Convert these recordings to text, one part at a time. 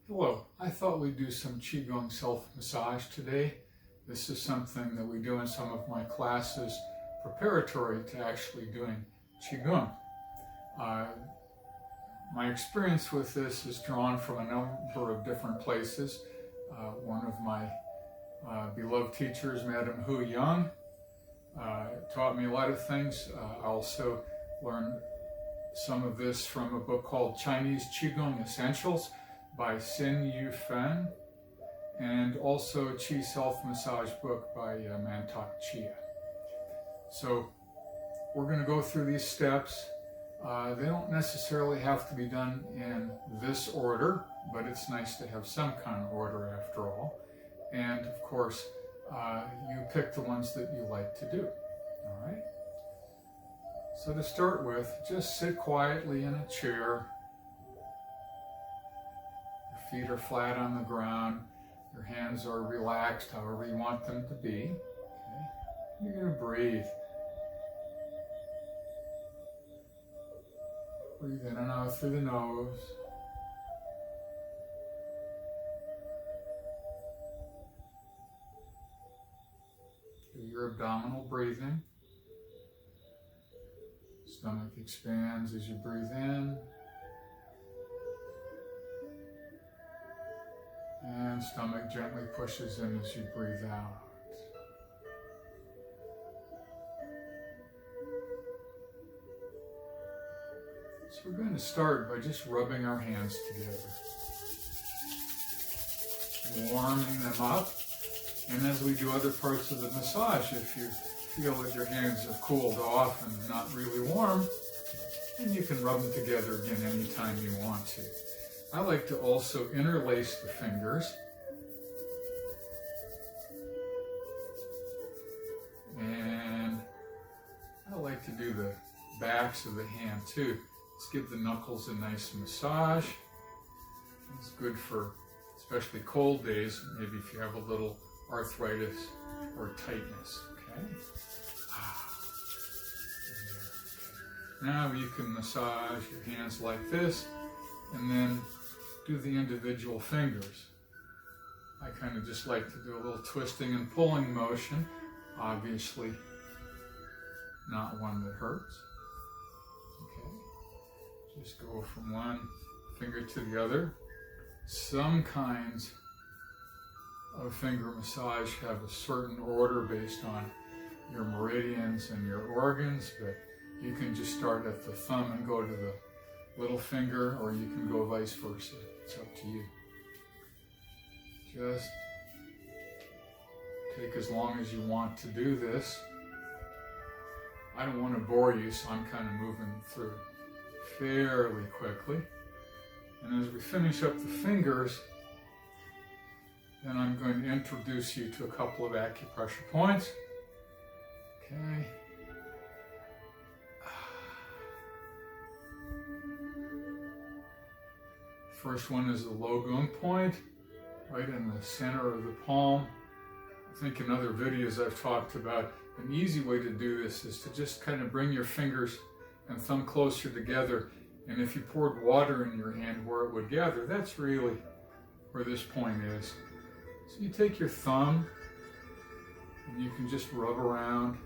Hello, I thought we'd do some Qigong self-massage today. This is something that we do in some of my classes preparatory to actually doing Qigong. My experience with this is drawn from a number of different places. One of my beloved teachers, Madam Hu Young, taught me a lot of things. I also learned some of this from a book called Chinese Qigong Essentials by Xin Yu Fen, and also Qi Self-Massage book by Mantak Chia. So we're going to go through these steps. They don't necessarily have to be done in this order, but it's nice to have some kind of order after all. And of course, you pick the ones that you like to do. All right? So to start with, just sit quietly in a chair. Your feet are flat on the ground. Your hands are relaxed, however you want them to be. Okay? You're going to breathe. Breathe in and out through the nose. Do your abdominal breathing. Stomach expands as you breathe in. And stomach gently pushes in as you breathe out. So we're going to start by just rubbing our hands together, warming them up. And as we do other parts of the massage, if you feel that your hands have cooled off and not really warm, then you can rub them together again anytime you want to. I like to also interlace the fingers. And I like to do the backs of the hand too. Let's give the knuckles a nice massage. It's good for especially cold days, maybe if you have a little arthritis or tightness. Okay? Now you can massage your hands like this and then do the individual fingers. I kind of just like to do a little twisting and pulling motion. Obviously, not one that hurts. Okay, just go from one finger to the other. Some kinds of finger massage have a certain order based on your meridians and your organs, but you can just start at the thumb and go to the little finger, or you can go vice versa. It's up to you. Just take as long as you want to do this. I don't want to bore you, so I'm kind of moving through fairly quickly. And as we finish up the fingers, then I'm going to introduce you to a couple of acupressure points. Okay. First one is the Logun point, right in the center of the palm. I think in other videos I've talked about an easy way to do this is to just kind of bring your fingers and thumb closer together. And if you poured water in your hand where it would gather, that's really where this point is. So you take your thumb and you can just rub around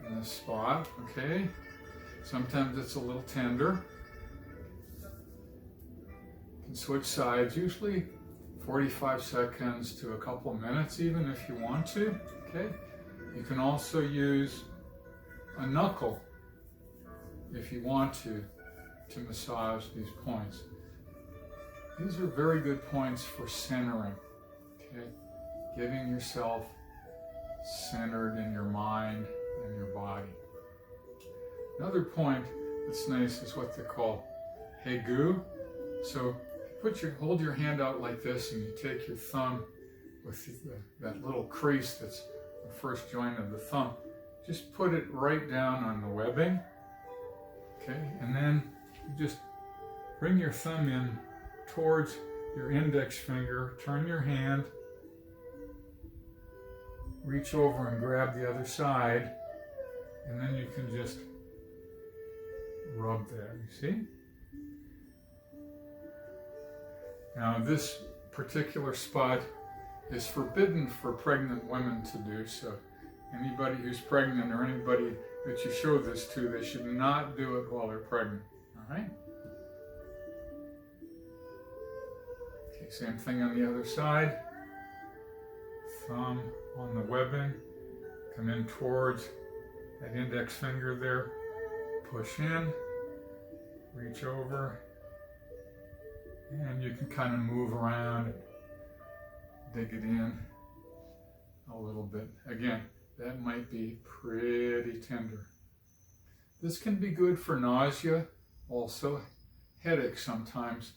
in this spot, okay? Sometimes it's a little tender. You can switch sides, usually 45 seconds to a couple of minutes even if you want to, okay? You can also use a knuckle if you want to massage these points. These are very good points for centering, okay? Getting yourself centered in your mind and your body. Another point that's nice is what they call Hegu. So hold your hand out like this, and you take your thumb with that little crease that's the first joint of the thumb. Just put it right down on the webbing, okay? And then you just bring your thumb in towards your index finger, turn your hand, reach over and grab the other side, and then you can just rub there, you see? Now this particular spot is forbidden for pregnant women to do, so anybody who's pregnant or anybody that you show this to, they should not do it while they're pregnant. All right? Okay, same thing on the other side. Thumb on the webbing, come in towards that index finger there, push in, reach over, and you can kind of move around and dig it in a little bit. Again, that might be pretty tender. This can be good for nausea, also headache sometimes,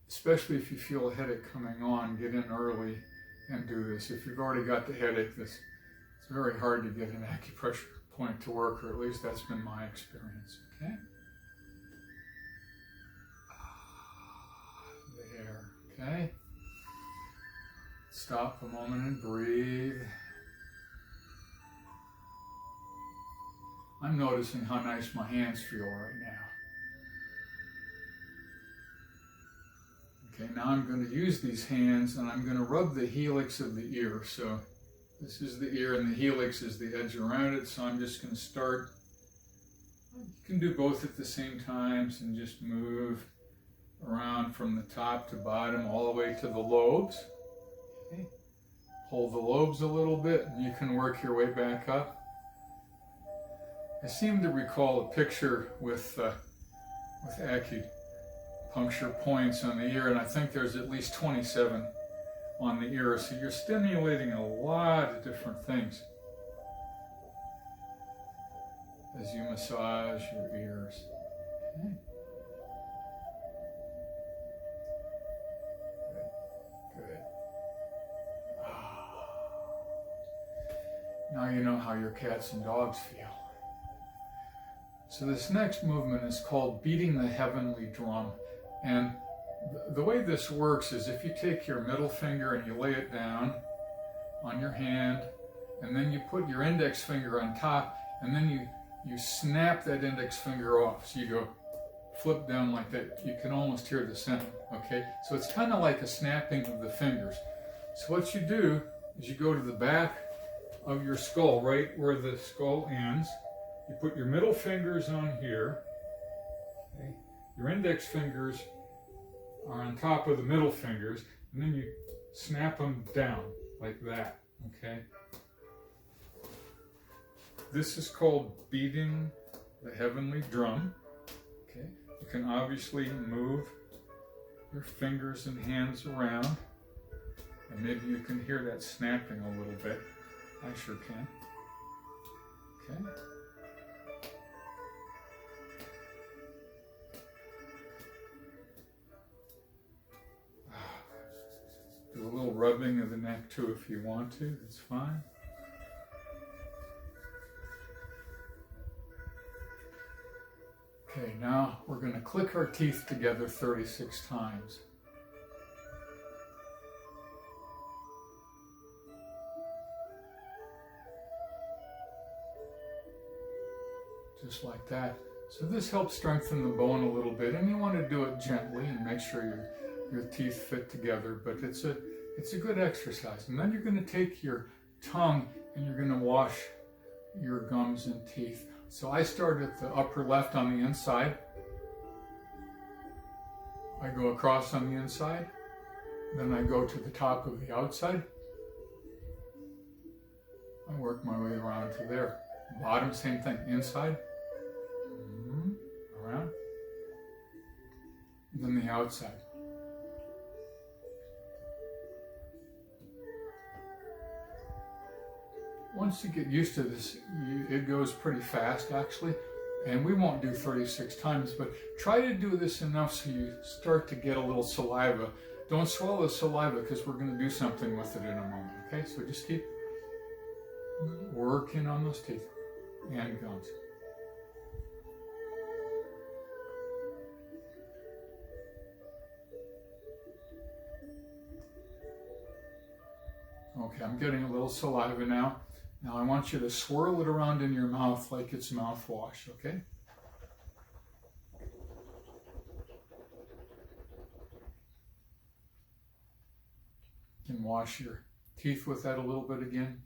especially if you feel a headache coming on. Get in early and do this. If you've already got the headache, it's very hard to get an acupressure point to work, or at least that's been my experience. Okay? There. Okay? Stop a moment and breathe. I'm noticing how nice my hands feel right now. Okay, now I'm going to use these hands and I'm going to rub the helix of the ear. So this is the ear and the helix is the edge around it. So I'm just going to start. You can do both at the same time and just move around from the top to bottom all the way to the lobes. Okay. Hold the lobes a little bit and you can work your way back up. I seem to recall a picture with acupuncture points on the ear, and I think there's at least 27 on the ear, so you're stimulating a lot of different things as you massage your ears. Okay. Good. Now you know how your cats and dogs feel. So this next movement is called beating the heavenly drum. And the way this works is if you take your middle finger and you lay it down on your hand, and then you put your index finger on top, and then you snap that index finger off. So you go flip down like that. You can almost hear the sound, okay? So it's kind of like a snapping of the fingers. So what you do is you go to the back of your skull, right where the skull ends. You put your middle fingers on here, okay? Your index fingers are on top of the middle fingers, and then you snap them down like that, okay? This is called beating the heavenly drum, okay? You can obviously move your fingers and hands around, and maybe you can hear that snapping a little bit. I sure can, okay? Do a little rubbing of the neck too if you want to, that's fine. Okay, now we're going to click our teeth together 36 times. Just like that. So this helps strengthen the bone a little bit, and you want to do it gently and make sure your teeth fit together, but it's a good exercise. And then you're going to take your tongue and you're going to wash your gums and teeth. So I start at the upper left on the inside. I go across on the inside. Then I go to the top of the outside. I work my way around to there. Bottom, same thing, inside. Around. And then the outside. Once you get used to this, it goes pretty fast actually, and we won't do 36 times, but try to do this enough so you start to get a little saliva. Don't swallow saliva because we're going to do something with it in a moment, okay? So just keep working on those teeth and gums. Okay, I'm getting a little saliva now. Now I want you to swirl it around in your mouth like it's mouthwash, okay? You can wash your teeth with that a little bit again.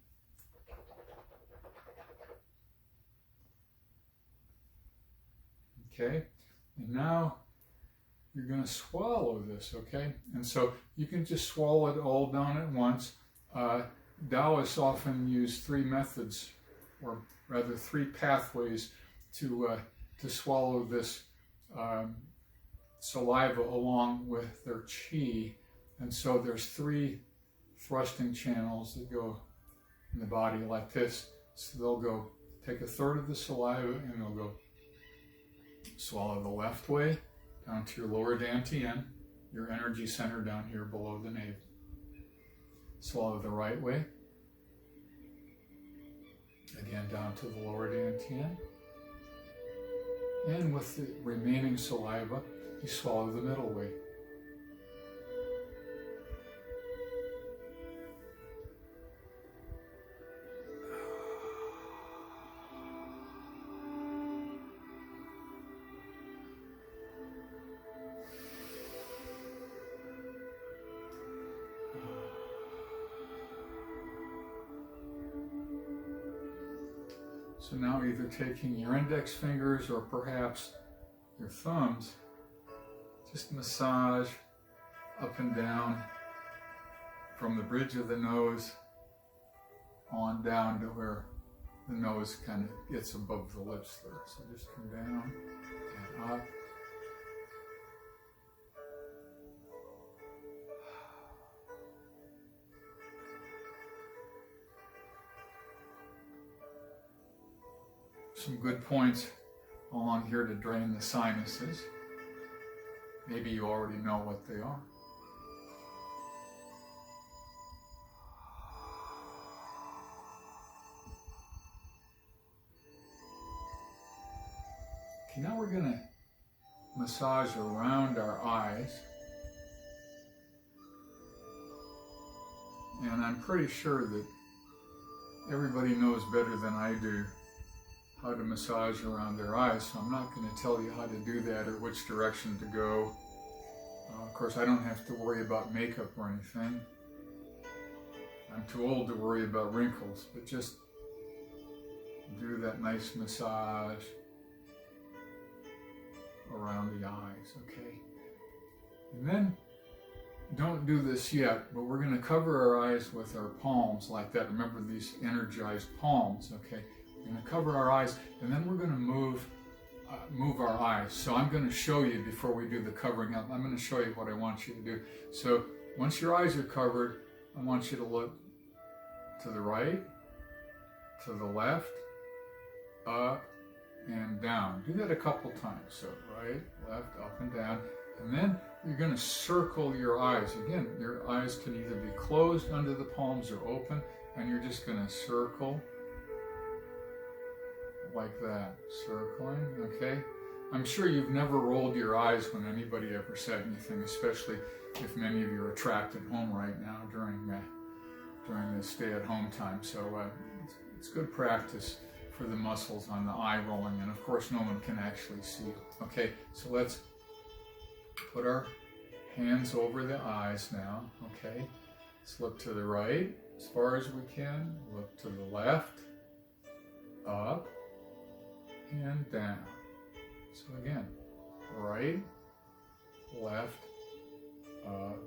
Okay, and now you're going to swallow this, okay? And so you can just swallow it all down at once. Taoists often use three methods, or rather three pathways to swallow this saliva along with their qi. And so there's three thrusting channels that go in the body like this. So they'll go take a third of the saliva and they'll go swallow the left way down to your lower dantian, your energy center down here below the navel. Swallow the right way, again down to the lower dantian. And with the remaining saliva, you swallow the middle way. So now either taking your index fingers or perhaps your thumbs, just massage up and down from the bridge of the nose on down to where the nose kind of gets above the lips there. So just come down and up. Some good points along here to drain the sinuses. Maybe you already know what they are. Okay, now we're going to massage around our eyes. And I'm pretty sure that everybody knows better than I do how to massage around their eyes, so I'm not going to tell you how to do that or which direction to go. Of course, I don't have to worry about makeup or anything. I'm too old to worry about wrinkles, but just do that nice massage around the eyes, okay? And then, don't do this yet, but we're going to cover our eyes with our palms like that. Remember these energized palms, okay? We're going to cover our eyes, and then we're going to move our eyes. So I'm going to show you before we do the covering up. I'm going to show you what I want you to do. So once your eyes are covered, I want you to look to the right, to the left, up, and down. Do that a couple times. So right, left, up, and down. And then you're going to circle your eyes. Again, your eyes can either be closed under the palms or open, and you're just going to circle like that, circling, okay? I'm sure you've never rolled your eyes when anybody ever said anything, especially if many of you are trapped at home right now during this stay-at-home time. So it's good practice for the muscles on the eye rolling, and of course no one can actually see it. Okay, so let's put our hands over the eyes now, okay? Let's look to the right as far as we can, look to the left, up, and down. So again, right, left, up,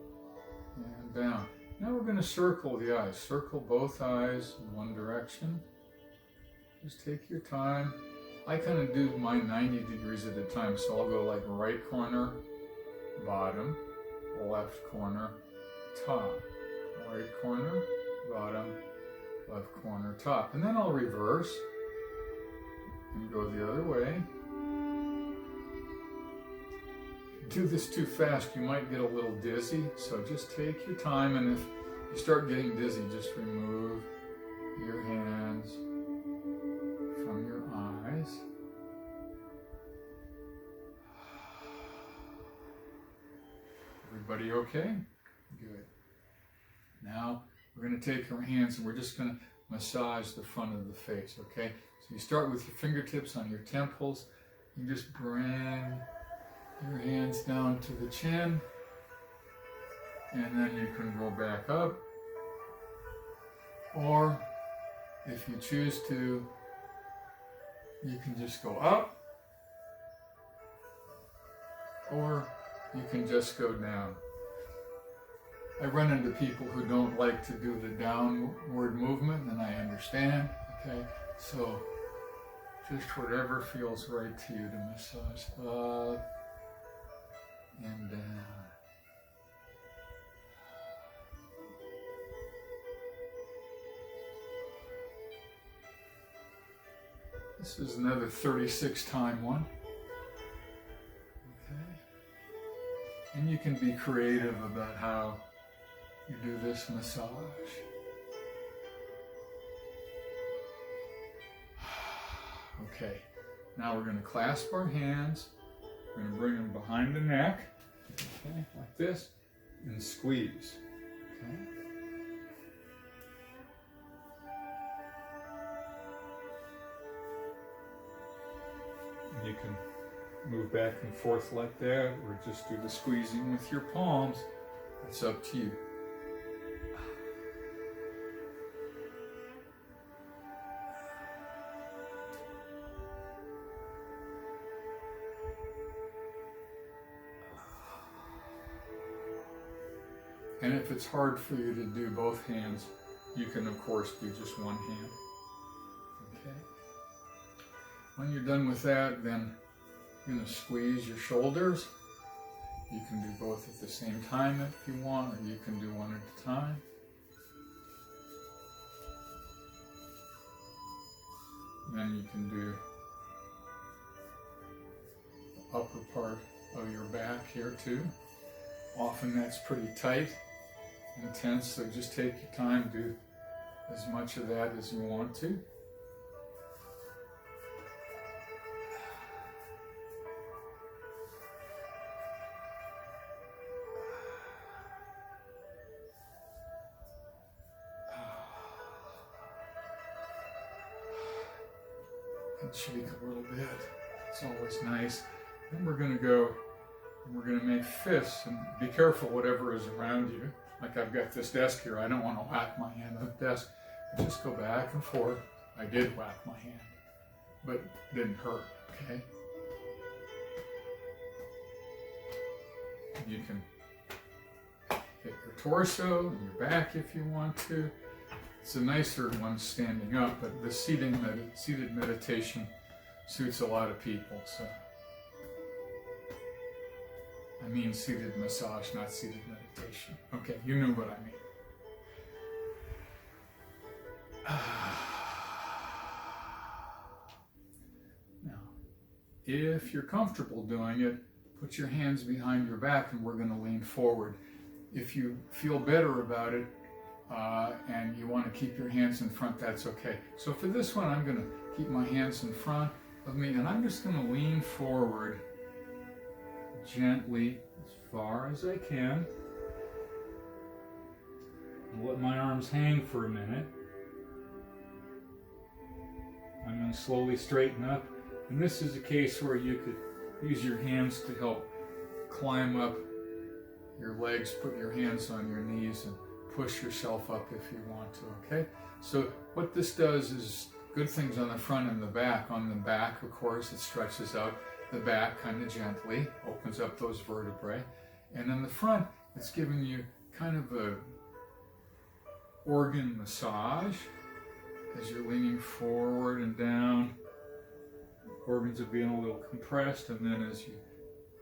and down. Now we're going to circle the eyes. Circle both eyes in one direction. Just take your time. I kind of do mine 90 degrees at a time, so I'll go like right corner, bottom, left corner, top, right corner, bottom, left corner, top. And then I'll reverse and go the other way. If you do this too fast, you might get a little dizzy, so just take your time, and if you start getting dizzy, just remove your hands from your eyes. Everybody okay? Good. Now we're going to take our hands and we're just going to massage the front of the face, okay? So you start with your fingertips on your temples. You just bring your hands down to the chin. and then you can go back up. Or if you choose to, you can just go up, or you can just go down. I run into people who don't like to do the downward movement, and I understand, okay? So just whatever feels right to you to massage up and down. This is another 36-time one. Okay. And you can be creative about how you do this massage. Okay, now we're going to clasp our hands. We're going to bring them behind the neck, okay, like this, and squeeze. Okay. You can move back and forth like that, or just do the squeezing with your palms. It's up to you. And if it's hard for you to do both hands, you can of course do just one hand. Okay. When you're done with that, then you're going to squeeze your shoulders. You can do both at the same time if you want, or you can do one at a time. Then you can do the upper part of your back here too. Often that's pretty tight and tense, so just take your time, do as much of that as you want to. And shake a little bit. It's always nice. Then we're going to go and we're going to make fists, and be careful whatever is around you. Like I've got this desk here, I don't want to whack my hand on the desk. I just go back and forth. I did whack my hand, but it didn't hurt, okay? You can hit your torso and your back if you want to. It's a nicer one standing up, but the seated meditation suits a lot of people. So, I mean seated massage, not seated meditation. Okay, you knew what I mean. Now, if you're comfortable doing it, put your hands behind your back and we're going to lean forward. If you feel better about it and you want to keep your hands in front, that's okay. So for this one, I'm going to keep my hands in front of me and I'm just going to lean forward gently as far as I can. And let my arms hang for a minute. I'm going to slowly straighten up. And this is a case where you could use your hands to help climb up your legs, put your hands on your knees and push yourself up if you want to, okay? So what this does is good things on the front and the back. On the back, of course, it stretches out the back kind of gently, opens up those vertebrae. And in the front, it's giving you kind of a organ massage as you're leaning forward and down. Organs are being a little compressed, and then as you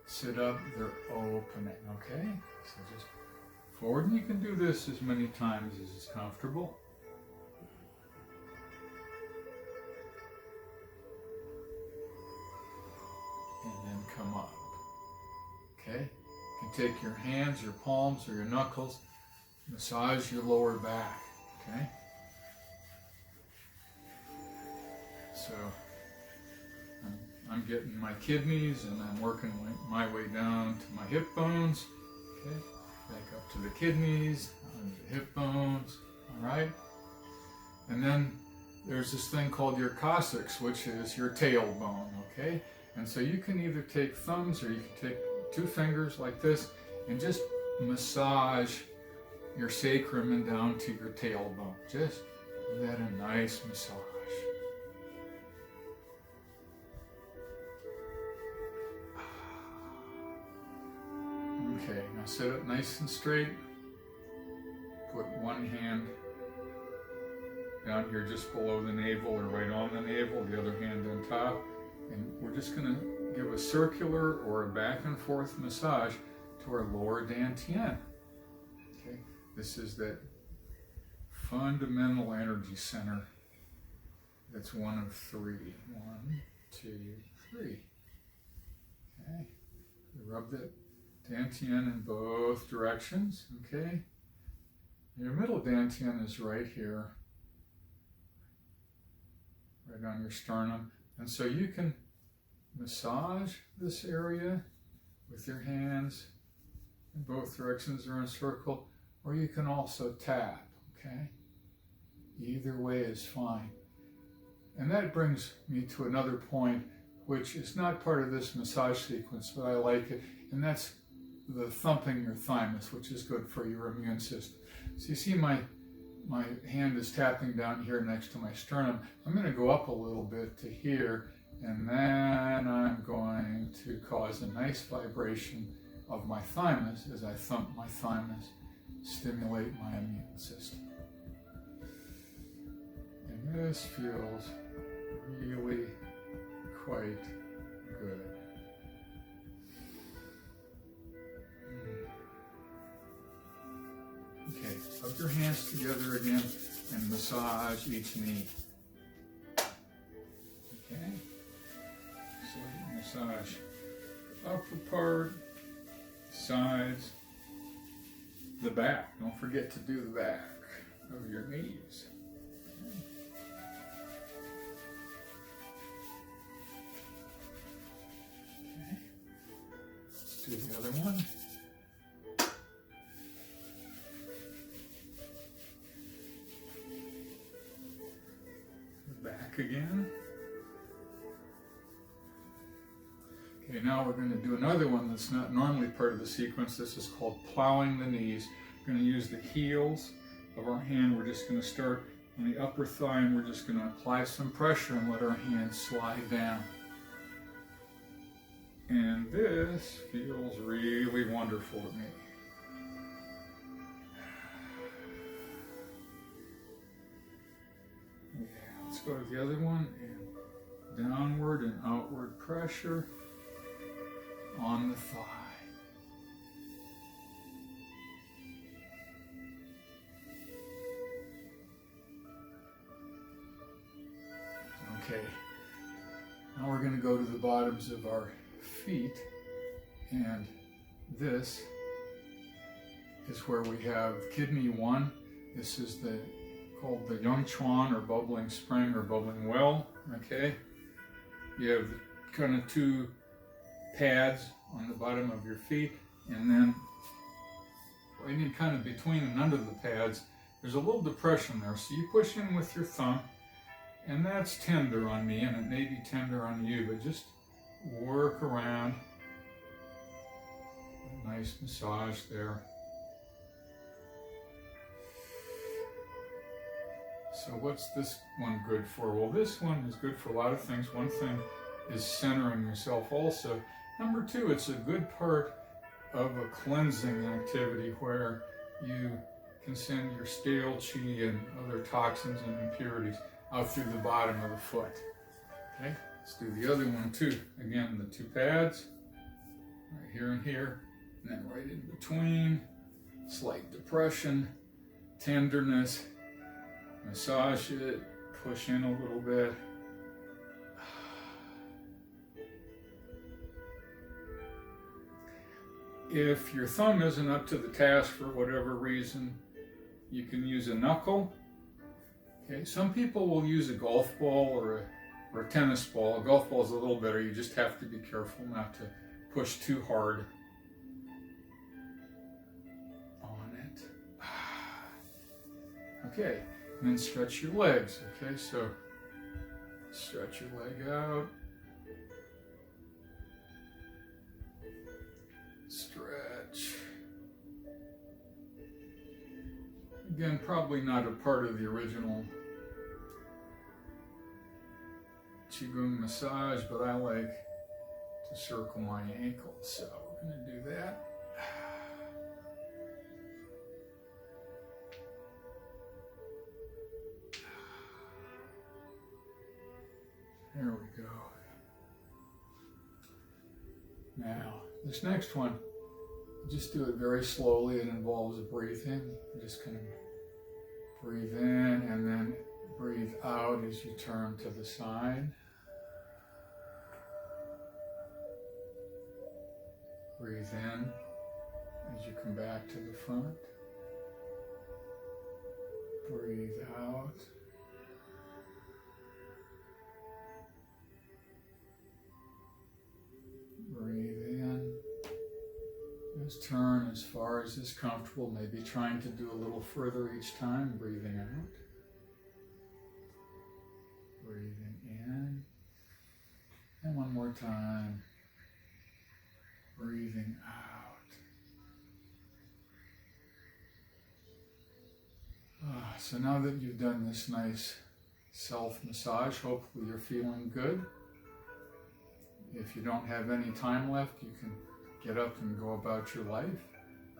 sit up, they're opening, okay? So just forward, and you can do this as many times as is comfortable. And then come up, okay? You can take your hands, your palms, or your knuckles, massage your lower back, okay? So I'm getting my kidneys and I'm working my way down to my hip bones, okay? Back up to the kidneys, down to the hip bones, all right? And then there's this thing called your coccyx, which is your tailbone, okay? And so you can either take thumbs or you can take two fingers like this and just massage your sacrum and down to your tailbone. Just give that a nice massage. Okay, now sit up nice and straight. Put one hand down here just below the navel or right on the navel, the other hand on top. And we're just going to give a circular or a back and forth massage to our lower dantian. Okay, this is that fundamental energy center. That's one of three. 1, 2, 3. Okay, rub that dantian in both directions. Okay, your middle dantian is right here, right on your sternum. And so you can massage this area with your hands in both directions or in a circle, or you can also tap, okay? Either way is fine. And that brings me to another point, which is not part of this massage sequence, but I like it, and that's the thumping your thymus, which is good for your immune system. So you see my hand is tapping down here next to my sternum. I'm going to go up a little bit to here, and then I'm going to cause a nice vibration of my thymus as I thump my thymus, stimulate my immune system. And this feels really quite good. Okay, put your hands together again and massage each knee. Okay, so massage the upper part, sides, the back. Don't forget to do the back of your knees. Okay, let's do the other one. Back again. Okay, now we're going to do another one that's not normally part of the sequence. This is called plowing the knees. We're going to use the heels of our hand. We're just going to start on the upper thigh, and we're just going to apply some pressure and let our hand slide down. And this feels really wonderful to me. Let's go to the other one, and downward and outward pressure on the thigh. Okay, now we're going to go to the bottoms of our feet, and this is where we have kidney 1. This is called the Yung Chuan, or bubbling spring, or bubbling well. Okay, you have kind of 2 pads on the bottom of your feet, and then right in kind of between and under the pads, there's a little depression there. So you push in with your thumb, and that's tender on me, and it may be tender on you, but just work around. A nice massage there. So what's this one good for? Well, this one is good for a lot of things. One thing is centering yourself also. Number 2, it's a good part of a cleansing activity where you can send your stale qi and other toxins and impurities out through the bottom of the foot. Okay, let's do the other one too. Again, the 2 pads, right here and here, and then right in between, slight depression, tenderness. Massage it, push in a little bit. If your thumb isn't up to the task for whatever reason, you can use a knuckle. Okay, some people will use a golf ball or a tennis ball. A golf ball is a little better. You just have to be careful not to push too hard on it. Okay. And then stretch your legs, okay? So stretch your leg out. Stretch. Again, probably not a part of the original Qigong massage, but I like to circle my ankles, so we're going to do that. There we go. Now, this next one, just do it very slowly. It involves breathing. Just kind of breathe in and then breathe out as you turn to the side. Breathe in as you come back to the front. Breathe out. Breathe in. Just turn as far as is comfortable, maybe trying to do a little further each time, breathing out. Breathing in. And one more time. Breathing out. So now that you've done this nice self-massage, hopefully you're feeling good. If you don't have any time left, you can get up and go about your life.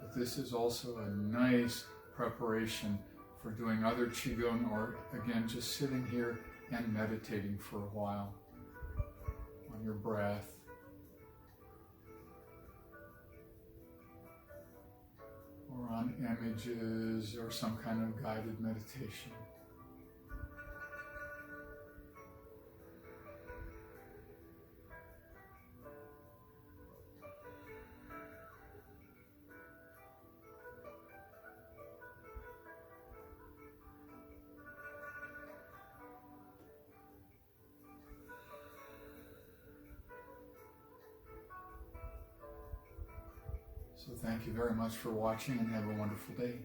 But this is also a nice preparation for doing other Qigong, or again, just sitting here and meditating for a while on your breath. Or on images or some kind of guided meditation. So thank you very much for watching and have a wonderful day.